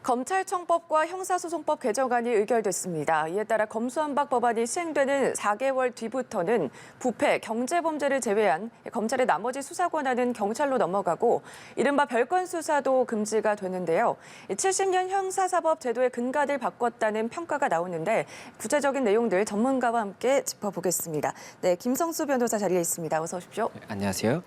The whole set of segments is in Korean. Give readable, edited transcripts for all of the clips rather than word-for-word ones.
검찰청법과 형사소송법 개정안이 의결됐습니다. 이에 따라 검수완박 법안이 시행되는 4개월 뒤부터는 부패, 경제범죄를 제외한 검찰의 나머지 수사 권한은 경찰로 넘어가고 이른바 별건 수사도 금지가 되는데요. 70년 형사사법 제도의 근간을 바꿨다는 평가가 나오는데 구체적인 내용들 전문가와 함께 짚어보겠습니다. 네, 김성수 변호사 자리에 있습니다. 어서 오십시오. 네, 안녕하세요.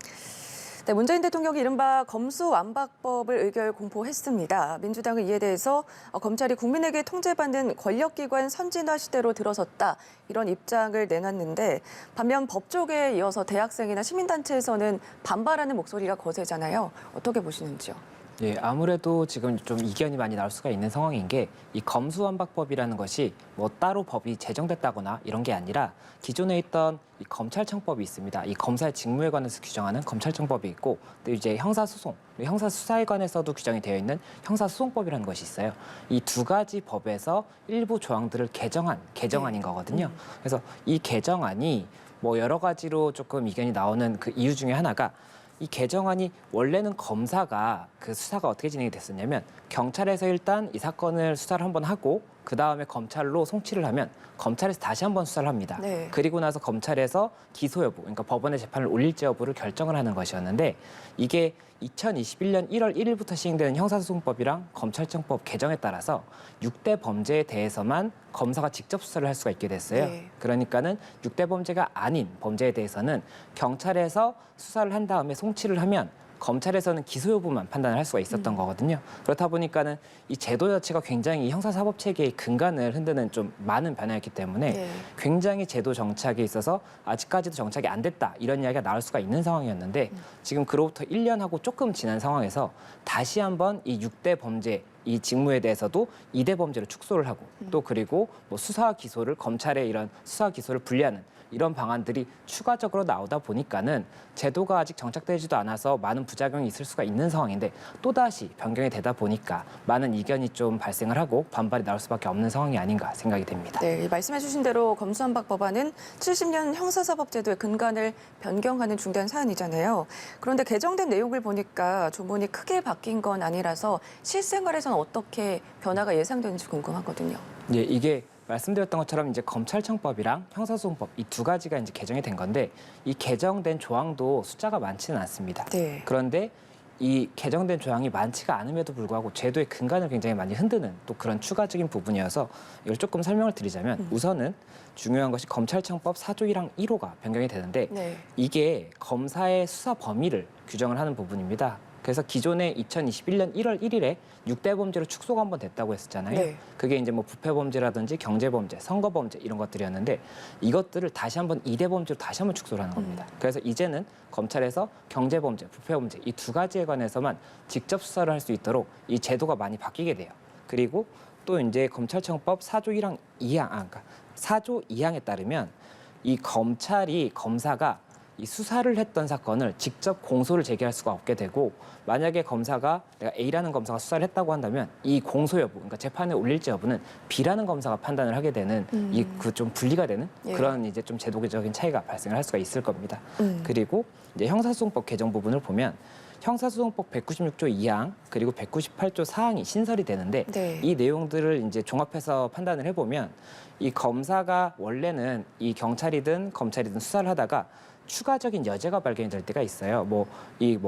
네, 문재인 대통령이 이른바 검수완박법을 의결 공포했습니다. 민주당은 이에 대해서 검찰이 국민에게 통제받는 권력기관 선진화 시대로 들어섰다 이런 입장을 내놨는데 반면 법조계에 이어서 대학생이나 시민단체에서는 반발하는 목소리가 거세잖아요. 어떻게 보시는지요? 예, 아무래도 지금 좀 이견이 많이 나올 수가 있는 상황인 게 이 검수완박법이라는 것이 뭐 따로 법이 제정됐다거나 이런 게 아니라 기존에 있던 이 검찰청법이 있습니다. 이 검사의 직무에 관해서 규정하는 검찰청법이 있고 또 이제 형사소송, 형사수사에 관해서도 규정이 되어 있는 형사소송법이라는 것이 있어요. 이 두 가지 법에서 일부 조항들을 개정한 개정안인 거거든요. 그래서 이 개정안이 뭐 여러 가지로 조금 이견이 나오는 그 이유 중에 하나가 이 개정안이 원래는 검사가 그 수사가 어떻게 진행이 됐었냐면 경찰에서 일단 이 사건을 수사를 한번 하고 그 다음에 검찰로 송치를 하면 검찰에서 다시 한번 수사를 합니다. 네. 그리고 나서 검찰에서 기소 여부, 그러니까 법원에 재판을 올릴지 여부를 결정을 하는 것이었는데 이게 2021년 1월 1일부터 시행되는 형사소송법이랑 검찰청법 개정에 따라서 6대 범죄에 대해서만 검사가 직접 수사를 할 수가 있게 됐어요. 네. 그러니까는 6대 범죄가 아닌 범죄에 대해서는 경찰에서 수사를 한 다음에 송치를 하면 검찰에서는 기소 여부만 판단을 할 수가 있었던 거거든요. 그렇다 보니까는 이 제도 자체가 굉장히 형사사법 체계의 근간을 흔드는 좀 많은 변화였기 때문에 네. 굉장히 제도 정착에 있어서 아직까지도 정착이 안 됐다 이런 이야기가 나올 수가 있는 상황이었는데 지금 그로부터 1년하고 조금 지난 상황에서 다시 한번 이 6대 범죄 이 직무에 대해서도 2대 범죄로 축소를 하고 또 그리고 뭐 수사와 기소를 검찰의 이런 수사와 기소를 분리하는 이런 방안들이 추가적으로 나오다 보니까는 제도가 아직 정착되지도 않아서 많은 부작용이 있을 수가 있는 상황인데 또다시 변경이 되다 보니까 많은 이견이 좀 발생을 하고 반발이 나올 수밖에 없는 상황이 아닌가 생각이 됩니다. 네, 말씀해 주신 대로 검수완박 법안은 70년 형사사법제도의 근간을 변경하는 중대한 사안이잖아요. 그런데 개정된 내용을 보니까 조문이 크게 바뀐 건 아니라서 실생활에서는 어떻게 변화가 예상되는지 궁금하거든요. 예, 이게 말씀드렸던 것처럼 이제 검찰청법이랑 형사소송법 이 두 가지가 이제 개정이 된 건데 이 개정된 조항도 숫자가 많지는 않습니다. 네. 그런데 이 개정된 조항이 많지가 않음에도 불구하고 제도의 근간을 굉장히 많이 흔드는 또 그런 추가적인 부분이어서 이걸 조금 설명을 드리자면 우선은 중요한 것이 검찰청법 4조 1항 1호가 변경이 되는데 네. 이게 검사의 수사 범위를 규정을 하는 부분입니다. 그래서 기존에 2021년 1월 1일에 6대 범죄로 축소가 한번 됐다고 했었잖아요. 네. 그게 이제 뭐 부패 범죄라든지 경제 범죄, 선거 범죄 이런 것들이었는데 이것들을 다시 한번 2대 범죄로 다시 한번 축소를 하는 겁니다. 그래서 이제는 검찰에서 경제 범죄, 부패 범죄 이 두 가지에 관해서만 직접 수사를 할 수 있도록 이 제도가 많이 바뀌게 돼요. 그리고 또 이제 검찰청법 4조 1항 2항, 그러니까 4조 2항에 따르면 이 검사가 이 수사를 했던 사건을 직접 공소를 제기할 수가 없게 되고 만약에 검사가 내가 A라는 검사가 수사를 했다고 한다면 이 공소 여부, 그러니까 재판에 올릴지 여부는 B라는 검사가 판단을 하게 되는 이 그 좀 분리가 되는 예. 그런 이제 좀 제도적인 차이가 발생을 할 수가 있을 겁니다. 그리고 이제 형사소송법 개정 부분을 보면 형사소송법 196조 2항 그리고 198조 4항이 신설이 되는데 네. 이 내용들을 이제 종합해서 판단을 해보면 이 검사가 원래는 이 경찰이든 검찰이든 수사를 하다가 추가적인 여죄가 발견이 될 때가 있어요. 뭐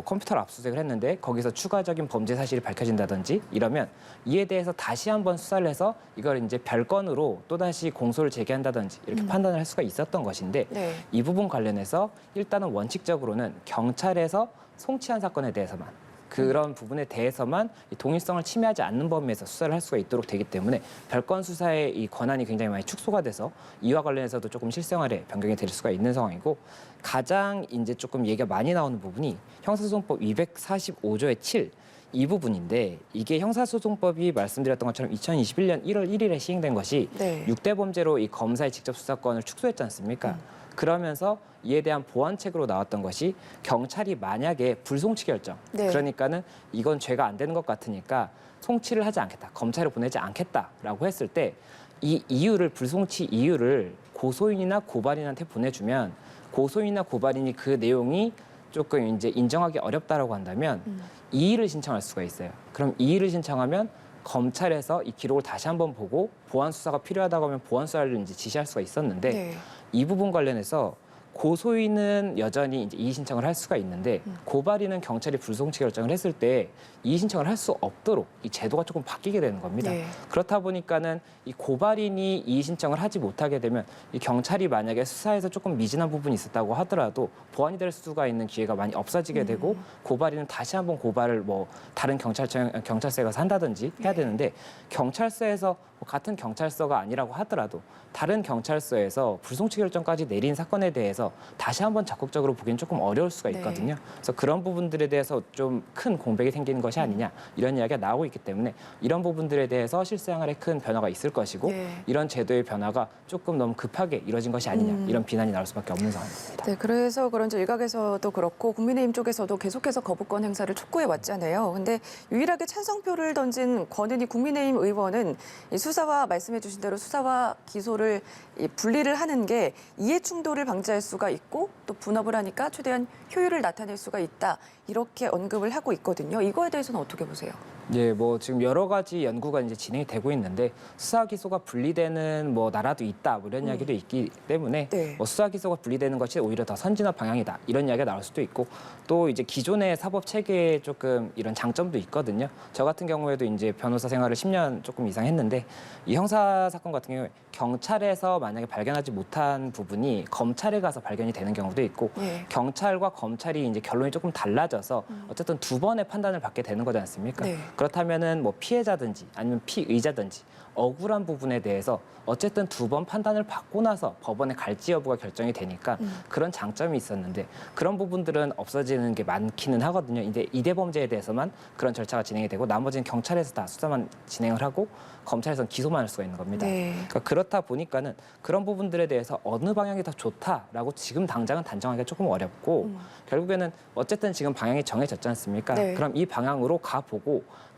컴퓨터를 압수수색을 했는데 거기서 추가적인 범죄 사실이 밝혀진다든지 이러면 이에 대해서 다시 한번 수사를 해서 이걸 이제 별건으로 또다시 공소를 제기한다든지 이렇게 판단을 할 수가 있었던 것인데 네. 이 부분 관련해서 일단은 원칙적으로는 경찰에서 송치한 사건에 대해서만 그런 부분에 대해서만 이 동일성을 침해하지 않는 범위에서 수사를 할 수가 있도록 되기 때문에 별건 수사의 이 권한이 굉장히 많이 축소가 돼서 이와 관련해서도 조금 실생활에 변경이 될 수가 있는 상황이고 가장 이제 조금 얘기가 많이 나오는 부분이 형사소송법 245조의 7 이 부분인데 이게 형사소송법이 말씀드렸던 것처럼 2021년 1월 1일에 시행된 것이 네. 6대 범죄로 이 검사의 직접 수사권을 축소했지 않습니까? 그러면서 이에 대한 보완책으로 나왔던 것이 경찰이 만약에 불송치 결정, 네. 그러니까는 이건 죄가 안 되는 것 같으니까 송치를 하지 않겠다, 검찰에 보내지 않겠다라고 했을 때 이 이유를 불송치 이유를 고소인이나 고발인한테 보내주면 고소인이나 고발인이 그 내용이 조금 이제 인정하기 어렵다라고 한다면 이의를 신청할 수가 있어요. 그럼 이의를 신청하면 검찰에서 이 기록을 다시 한번 보고 보완 수사가 필요하다고 하면 보완 수사를 이제 지시할 수가 있었는데 네. 이 부분 관련해서 고소인은 여전히 이제 이의 신청을 할 수가 있는데 고발인은 경찰이 불송치 결정을 했을 때 이의 신청을 할 수 없도록 이 제도가 조금 바뀌게 되는 겁니다. 네. 그렇다 보니까는 이 고발인이 이의 신청을 하지 못하게 되면 이 경찰이 만약에 수사에서 조금 미진한 부분이 있었다고 하더라도 보완이 될 수가 있는 기회가 많이 없어지게 되고 고발인은 다시 한번 고발을 뭐 다른 경찰서에 가서 한다든지 해야 되는데 경찰서에서 뭐 같은 경찰서가 아니라고 하더라도 다른 경찰서에서 불송치 결정까지 내린 사건에 대해서 다시 한번 적극적으로 보기엔 조금 어려울 수가 있거든요. 그래서 그런 부분들에 대해서 좀 큰 공백이 생기는 것이 아니냐 이런 이야기가 나오고 있기 때문에 이런 부분들에 대해서 실생활에 큰 변화가 있을 것이고 이런 제도의 변화가 조금 너무 급하게 이뤄진 것이 아니냐 이런 비난이 나올 수밖에 없는 상황입니다. 네, 그래서 그런지 일각에서도 그렇고 국민의힘 쪽에서도 계속해서 거부권 행사를 촉구해 왔잖아요. 근데 유일하게 찬성표를 던진 권은희 국민의힘 의원은 이 수사와 말씀해 주신 대로 수사와 기소를 이 분리를 하는 게 이해 충돌을 방지할 수가 있고 또 분업을 하니까 최대한 효율을 나타낼 수가 있다. 이렇게 언급을 하고 있거든요. 이거에 대해서는 어떻게 보세요? 예, 뭐 지금 여러 가지 연구가 이제 진행이 되고 있는데 수사 기소가 분리되는 뭐 나라도 있다 뭐 이런 이야기도 있기 때문에 네. 뭐 수사 기소가 분리되는 것이 오히려 더 선진화 방향이다 이런 이야기가 나올 수도 있고 또 이제 기존의 사법 체계에 조금 이런 장점도 있거든요. 저 같은 경우에도 이제 변호사 생활을 10년 조금 이상 했는데 이 형사 사건 같은 경우에 경찰에서 만약에 발견하지 못한 부분이 검찰에 가서 발견이 되는 경우도 있고 네. 경찰과 검찰이 이제 결론이 조금 달라져서 어쨌든 두 번의 판단을 받게 되는 거지 않습니까? 네. 그렇다면은 뭐 피해자든지 아니면 피의자든지 억울한 부분에 대해서 어쨌든 두 번 판단을 받고 나서 법원에 갈지 여부가 결정이 되니까 그런 장점이 있었는데 그런 부분들은 없어지는 게 많기는 하거든요. 이제 이대 범죄에 대해서만 그런 절차가 진행이 되고 나머지는 경찰에서 다 수사만 진행을 하고 검찰에서는 기소만 할 수가 있는 겁니다. 네. 그러니까 그렇다 보니까는 그런 부분들에 대해서 어느 방향이 더 좋다라고 지금 당장은 단정하기가 조금 어렵고 결국에는 어쨌든 지금 방향이 정해졌지 않습니까? 네. 그럼 이 방향으로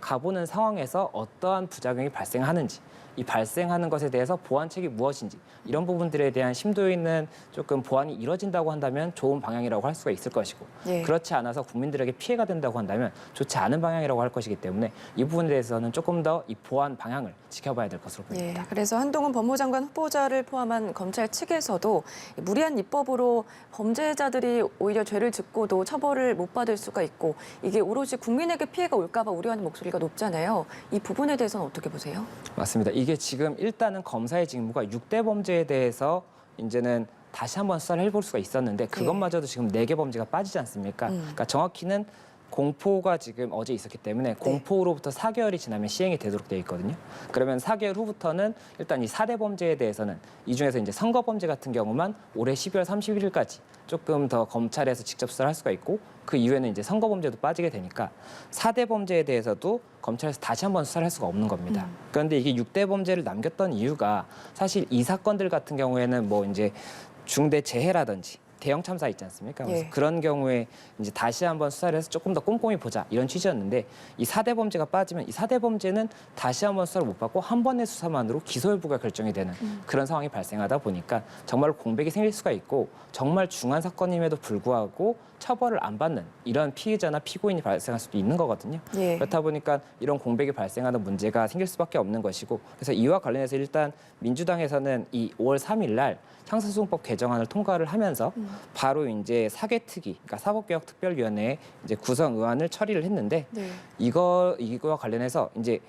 가보는 상황에서 어떠한 부작용이 발생하는지 이 발생하는 것에 대해서 보완책이 무엇인지 이런 부분들에 대한 심도 있는 조금 보완이 이뤄진다고 한다면 좋은 방향이라고 할 수가 있을 것이고 예. 그렇지 않아서 국민들에게 피해가 된다고 한다면 좋지 않은 방향이라고 할 것이기 때문에 이 부분에 대해서는 조금 더 이 보완 방향을 지켜봐야 될 것으로 예, 보입니다. 그래서 한동훈 법무장관 후보자를 포함한 검찰 측에서도 무리한 입법으로 범죄자들이 오히려 죄를 짓고도 처벌을 못 받을 수가 있고 이게 오로지 국민에게 피해가 올까 봐 우려하는 목소리가 높잖아요. 이 부분에 대해서는 어떻게 보세요? 맞습니다. 이게 지금 일단은 검사의 직무가 6대 범죄에 대해서 이제는 다시 한번 수사를 해볼 수가 있었는데 그것마저도 지금 4개 범죄가 빠지지 않습니까? 그러니까 정확히는 공포가 지금 어제 있었기 때문에 공포로부터 4개월이 지나면 시행이 되도록 되어 있거든요. 그러면 4개월 후부터는 일단 이 4대 범죄에 대해서는 이 중에서 이제 선거 범죄 같은 경우만 올해 12월 31일까지 조금 더 검찰에서 직접 수사를 할 수가 있고 그 이후에는 이제 선거 범죄도 빠지게 되니까 4대 범죄에 대해서도 검찰에서 다시 한번 수사를 할 수가 없는 겁니다. 그런데 이게 6대 범죄를 남겼던 이유가 사실 이 사건들 같은 경우에는 뭐 이제 중대 재해라든지 대형 참사 있지 않습니까? 그래서 예. 그런 경우에 이제 다시 한번 수사를 해서 조금 더 꼼꼼히 보자 이런 취지였는데 이 4대 범죄가 빠지면 이 4대 범죄는 다시 한번 수사를 못 받고 한 번의 수사만으로 기소 여부가 결정이 되는 그런 상황이 발생하다 보니까 정말 공백이 생길 수가 있고 정말 중한 사건임에도 불구하고 처벌을 안 받는 이런 피해자나 피고인이 발생할 수도 있는 거거든요. 예. 그렇다 보니까 이런 공백이 발생하는 문제가 생길 수밖에 없는 것이고 그래서 이와 관련해서 일단 민주당에서는 이 5월 3일 날 형사소송법 개정안을 통과를 하면서 바로 이제 사개특위, 그러니까 사법개혁특별위원회에 이제 구성 의안을 처리를 했는데 네. 이거와 관련해서 이제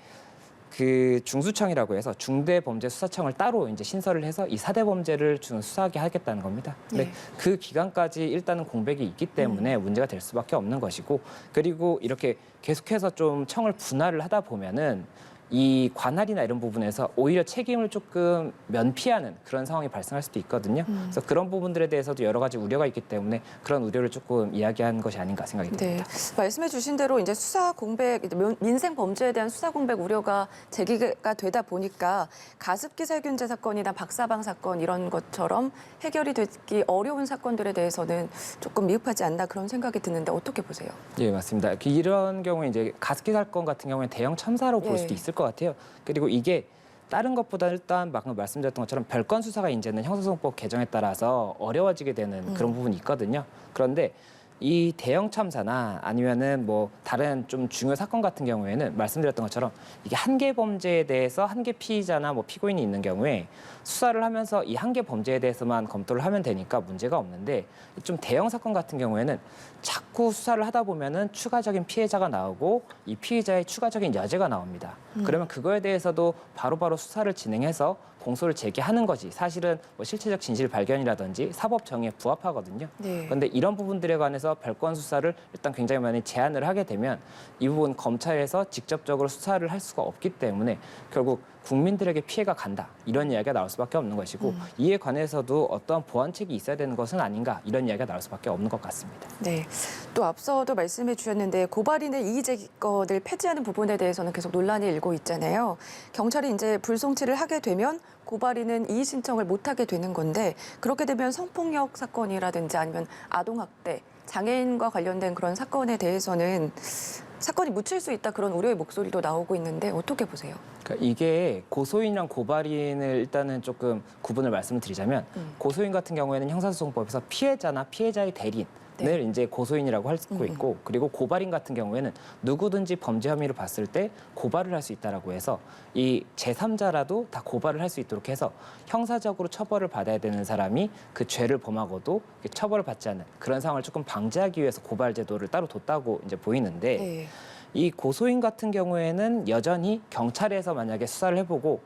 그 중수청이라고 해서 중대범죄수사청을 따로 이제 신설을 해서 이 4대 범죄를 수사하게 하겠다는 겁니다. 근데 예. 그 기간까지 일단은 공백이 있기 때문에 문제가 될 수밖에 없는 것이고 그리고 이렇게 계속해서 좀 청을 분할을 하다 보면은 이 관할이나 이런 부분에서 오히려 책임을 조금 면피하는 그런 상황이 발생할 수도 있거든요. 그래서 그런 부분들에 대해서도 여러 가지 우려가 있기 때문에 그런 우려를 조금 이야기한 것이 아닌가 생각이 네, 듭니다. 말씀해 주신 대로 이제 수사 공백, 민생 범죄에 대한 수사 공백 우려가 제기가 되다 보니까 가습기 살균제 사건이나 박사방 사건 이런 것처럼 해결이 되기 어려운 사건들에 대해서는 조금 미흡하지 않나 그런 생각이 드는데 어떻게 보세요? 예, 맞습니다. 이런 경우에 이제 가습기 사건 같은 경우에 대형 참사로 볼 수도 있을 것 같아요. 그리고 이게 다른 것보다 일단 방금 말씀드렸던 것처럼 별건 수사가 이제는 형사소송법 개정에 따라서 어려워지게 되는 그런 부분이 있거든요. 그런데 이 대형 참사나 아니면은 뭐 다른 좀 중요 사건 같은 경우에는 말씀드렸던 것처럼 이게 한 개 범죄에 대해서 한 개 피의자나 뭐 피고인이 있는 경우에 수사를 하면서 이 한 개 범죄에 대해서만 검토를 하면 되니까 문제가 없는데 좀 대형 사건 같은 경우에는 자꾸 수사를 하다 보면은 추가적인 피해자가 나오고 이 피의자의 추가적인 여죄가 나옵니다. 그러면 그거에 대해서도 바로바로 수사를 진행해서 공소를 제기하는 것이 사실은 뭐 실체적 진실 발견이라든지 사법 정의에 부합하거든요. 네. 그런데 이런 부분들에 관해서 별건 수사를 일단 굉장히 많이 제한을 하게 되면 이 부분 검찰에서 직접적으로 수사를 할 수가 없기 때문에 결국 국민들에게 피해가 간다 이런 이야기가 나올 수밖에 없는 것이고 이에 관해서도 어떠한 보완책이 있어야 되는 것은 아닌가 이런 이야기가 나올 수밖에 없는 것 같습니다. 네. 또 앞서도 말씀해 주셨는데 고발인의 이의제기권을 폐지하는 부분에 대해서는 계속 논란이 일고 있잖아요. 경찰이 이제 불송치를 하게 되면 고발인은 이의 신청을 못 하게 되는 건데 그렇게 되면 성폭력 사건이라든지 아니면 아동학대, 장애인과 관련된 그런 사건에 대해서는 사건이 묻힐 수 있다 그런 우려의 목소리도 나오고 있는데 어떻게 보세요? 그러니까 이게 고소인이랑 고발인을 일단은 조금 구분을 말씀을 드리자면 고소인 같은 경우에는 형사소송법에서 피해자나 피해자의 대리인 을 이제 고소인이라고 할 수 있고 그리고 고발인 같은 경우에는 누구든지 범죄 혐의를 봤을 때 고발을 할 수 있다라고 해서 이 제3자라도 다 고발을 할 수 있도록 해서 형사적으로 처벌을 받아야 되는 사람이 그 죄를 범하고도 처벌을 받지 않는 그런 상황을 조금 방지하기 위해서 고발 제도를 따로 뒀다고 이제 보이는데 네. 이 고소인 같은 경우에는 여전히 경찰에서 만약에 수사를 해보고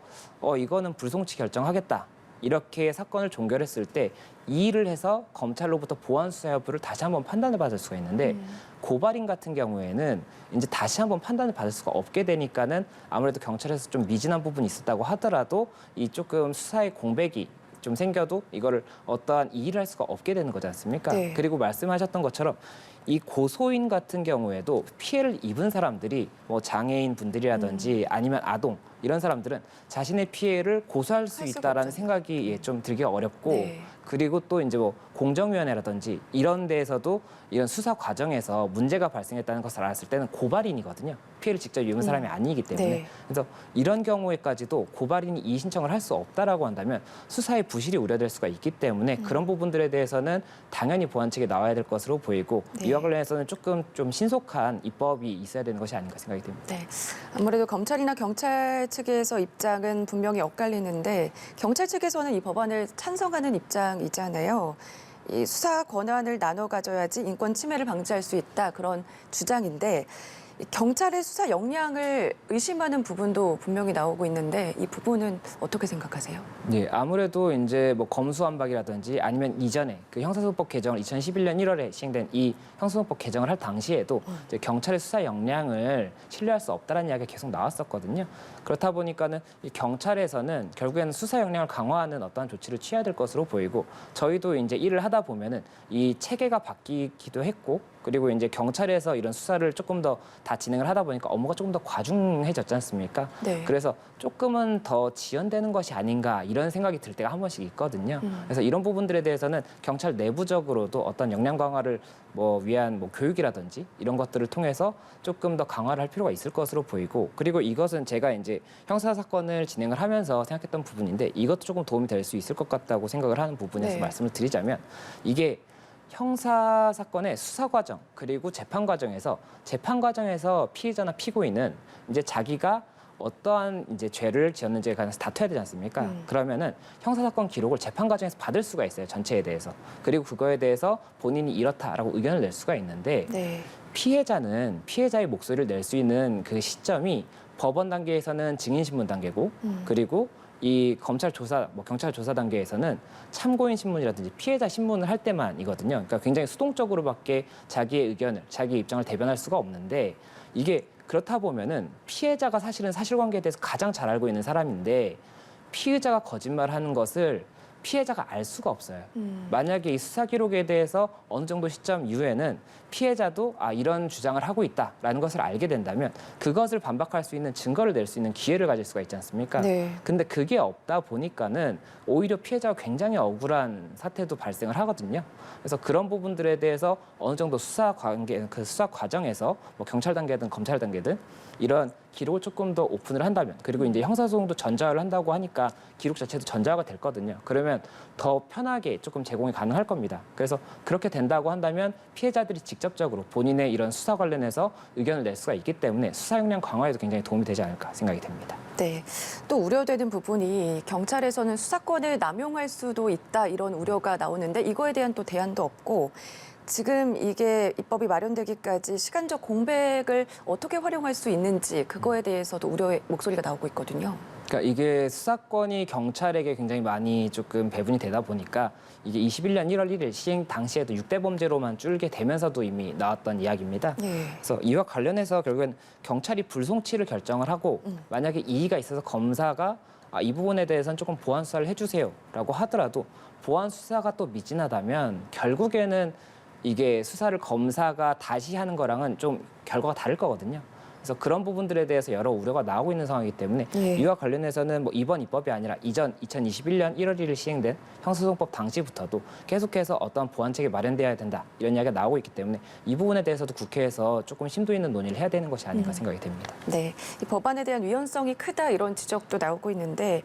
이거는 불송치 결정하겠다. 이렇게 사건을 종결했을 때 이의를 해서 검찰로부터 보완 수사 여부를 다시 한번 판단을 받을 수가 있는데 고발인 같은 경우에는 이제 다시 한번 판단을 받을 수가 없게 되니까는 아무래도 경찰에서 좀 미진한 부분이 있었다고 하더라도 이 조금 수사의 공백이 좀 생겨도 이거를 어떠한 이의를 할 수가 없게 되는 거지 않습니까? 네. 그리고 말씀하셨던 것처럼 이 고소인 같은 경우에도 피해를 입은 사람들이 뭐 장애인 분들이라든지 아니면 아동 이런 사람들은 자신의 피해를 고소할 수 할 수가 있다라는 없잖아요. 생각이 좀 들기 어렵고 네. 그리고 또 이제 뭐 공정위원회라든지 이런 데에서도 이런 수사 과정에서 문제가 발생했다는 것을 알았을 때는 고발인이거든요. 피해를 직접 입은 사람이 아니기 때문에. 네. 그래서 이런 경우에까지도 고발인이 이의 신청을 할 수 없다라고 한다면 수사의 부실이 우려될 수가 있기 때문에 그런 부분들에 대해서는 당연히 보완책이 나와야 될 것으로 보이고 네. 이와 관련해서는 조금 좀 신속한 입법이 있어야 되는 것이 아닌가 생각이 듭니다. 네. 아무래도 검찰이나 경찰 측에서 입장은 분명히 엇갈리는데 경찰 측에서는 이 법안을 찬성하는 입장이잖아요. 이 수사 권한을 나눠 가져야지 인권 침해를 방지할 수 있다 그런 주장인데 이 경찰의 수사 역량을 의심하는 부분도 분명히 나오고 있는데 이 부분은 어떻게 생각하세요? 네, 아무래도 이제 뭐 검수완박이라든지 아니면 이전에 그 형사소송법 개정을 2011년 1월에 시행된 이 형사소송법 개정을 할 당시에도 이제 경찰의 수사 역량을 신뢰할 수 없다라는 이야기가 계속 나왔었거든요. 그렇다 보니까는 이 경찰에서는 결국에는 수사 역량을 강화하는 어떠한 조치를 취해야 될 것으로 보이고 저희도 이제 일을 하다 보면은 이 체계가 바뀌기도 했고 그리고 이제 경찰에서 이런 수사를 조금 더 다 진행을 하다 보니까 업무가 조금 더 과중해졌지 않습니까? 네. 그래서 조금은 더 지연되는 것이 아닌가 이런 생각이 들 때가 한 번씩 있거든요. 그래서 이런 부분들에 대해서는 경찰 내부적으로도 어떤 역량 강화를 뭐 위한 뭐 교육이라든지 이런 것들을 통해서 조금 더 강화를 할 필요가 있을 것으로 보이고 그리고 이것은 제가 이제 형사 사건을 진행을 하면서 생각했던 부분인데 이것도 조금 도움이 될 수 있을 것 같다고 생각을 하는 부분에서 네. 말씀을 드리자면 이게 형사 사건의 수사 과정 그리고 재판 과정에서 피해자나 피고인은 이제 자기가 어떠한 이제 죄를 지었는지에 관해서 다퉈야 되지 않습니까? 그러면은 형사 사건 기록을 재판 과정에서 받을 수가 있어요. 전체에 대해서. 그리고 그거에 대해서 본인이 이렇다라고 의견을 낼 수가 있는데 네. 피해자는 피해자의 목소리를 낼 수 있는 그 시점이 법원 단계에서는 증인 신문 단계고 그리고 이 검찰 조사, 뭐 경찰 조사 단계에서는 참고인 신문이라든지 피해자 신문을 할 때만이거든요. 그러니까 굉장히 수동적으로밖에 자기의 의견을, 자기 입장을 대변할 수가 없는데 이게 그렇다 보면은 피해자가 사실은 사실관계에 대해서 가장 잘 알고 있는 사람인데 피의자가 거짓말하는 것을 피해자가 알 수가 없어요. 만약에 이 수사 기록에 대해서 어느 정도 시점 이후에는 피해자도 이런 주장을 하고 있다라는 것을 알게 된다면 그것을 반박할 수 있는 증거를 낼 수 있는 기회를 가질 수가 있지 않습니까? 네. 근데 그게 없다 보니까는 오히려 피해자가 굉장히 억울한 사태도 발생을 하거든요. 그래서 그런 부분들에 대해서 어느 정도 수사 관계, 그 수사 과정에서 뭐 경찰 단계든 검찰 단계든 이런 기록을 조금 더 오픈을 한다면, 그리고 이제 형사소송도 전자화를 한다고 하니까 기록 자체도 전자화가 됐거든요. 그러면 더 편하게 조금 제공이 가능할 겁니다. 그래서 그렇게 된다고 한다면 피해자들이 직접적으로 본인의 이런 수사 관련해서 의견을 낼 수가 있기 때문에 수사 역량 강화에도 굉장히 도움이 되지 않을까 생각이 됩니다. 네. 또 우려되는 부분이 경찰에서는 수사권을 남용할 수도 있다 이런 우려가 나오는데 이거에 대한 또 대안도 없고 지금 이게 입법이 마련되기까지 시간적 공백을 어떻게 활용할 수 있는지 그거에 대해서도 우려의 목소리가 나오고 있거든요. 그러니까 이게 수사권이 경찰에게 굉장히 많이 조금 배분이 되다 보니까 이게 21년 1월 1일 시행 당시에도 6대 범죄로만 줄게 되면서도 이미 나왔던 이야기입니다. 네. 그래서 이와 관련해서 결국엔 경찰이 불송치를 결정을 하고 만약에 이의가 있어서 검사가 이 부분에 대해서는 조금 보완 수사를 해주세요라고 하더라도 보완 수사가 또 미진하다면 결국에는 이게 수사를 검사가 다시 하는 거랑은 좀 결과가 다를 거거든요. 그래서 그런 부분들에 대해서 여러 우려가 나오고 있는 상황이기 때문에 예. 이와 관련해서는 뭐 이번 입법이 아니라 이전 2021년 1월 1일 시행된 형사소송법 당시부터도 계속해서 어떤 보완책이 마련돼야 된다 이런 이야기가 나오고 있기 때문에 이 부분에 대해서도 국회에서 조금 심도 있는 논의를 해야 되는 것이 아닌가 생각이 됩니다. 네. 이 법안에 대한 위헌성이 크다 이런 지적도 나오고 있는데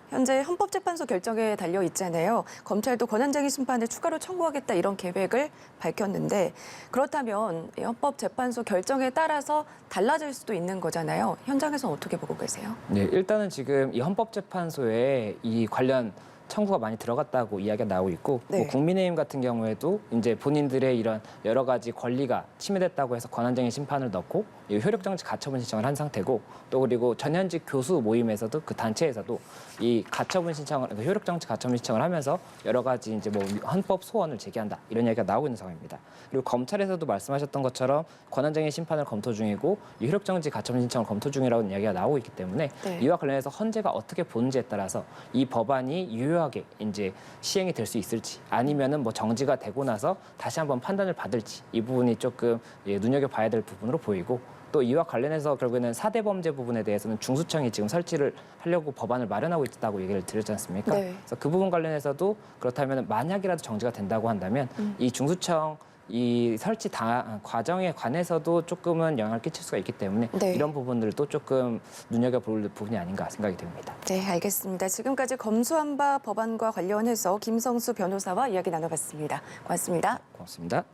현재 헌법재판소 결정에 달려 있잖아요. 검찰도 권한쟁의 심판을 추가로 청구하겠다 이런 계획을 밝혔는데 그렇다면 이 헌법재판소 결정에 따라서 달라질 수도 있는 거잖아요. 현장에서 어떻게 보고 계세요? 네, 일단은 지금 이 헌법재판소에 이 관련 청구가 많이 들어갔다고 이야기가 나오고 있고 네. 뭐 국민의힘 같은 경우에도 이제 본인들의 이런 여러 가지 권리가 침해됐다고 해서 권한쟁의 심판을 넣고 효력정지 가처분 신청을 한 상태고 또 그리고 전현직 교수 모임에서도 그 단체에서도 이 가처분 신청을 효력정지 가처분 신청을 하면서 여러 가지 이제 뭐 헌법 소원을 제기한다 이런 이야기가 나오고 있는 상황입니다. 그리고 검찰에서도 말씀하셨던 것처럼 권한쟁의 심판을 검토 중이고 이 효력정지 가처분 신청을 검토 중이라는 이야기가 나오고 있기 때문에 네. 이와 관련해서 헌재가 어떻게 보는지에 따라서 이 법안이 유효하게 이제 시행이 될 수 있을지 아니면은 뭐 정지가 되고 나서 다시 한번 판단을 받을지 이 부분이 조금 눈여겨봐야 될 부분으로 보이고 또 이와 관련해서 결국에는 4대 범죄 부분에 대해서는 중수청이 지금 설치를 하려고 법안을 마련하고 있다고 얘기를 드렸지 않습니까? 네. 그래서 그 부분 관련해서도 그렇다면 만약이라도 정지가 된다고 한다면 이 중수청 이 설치 과정에 관해서도 조금은 영향을 끼칠 수가 있기 때문에 네. 이런 부분들도 조금 눈여겨볼 부분이 아닌가 생각이 됩니다. 네, 알겠습니다. 지금까지 검수완박 법안과 관련해서 김성수 변호사와 이야기 나눠봤습니다. 고맙습니다. 고맙습니다.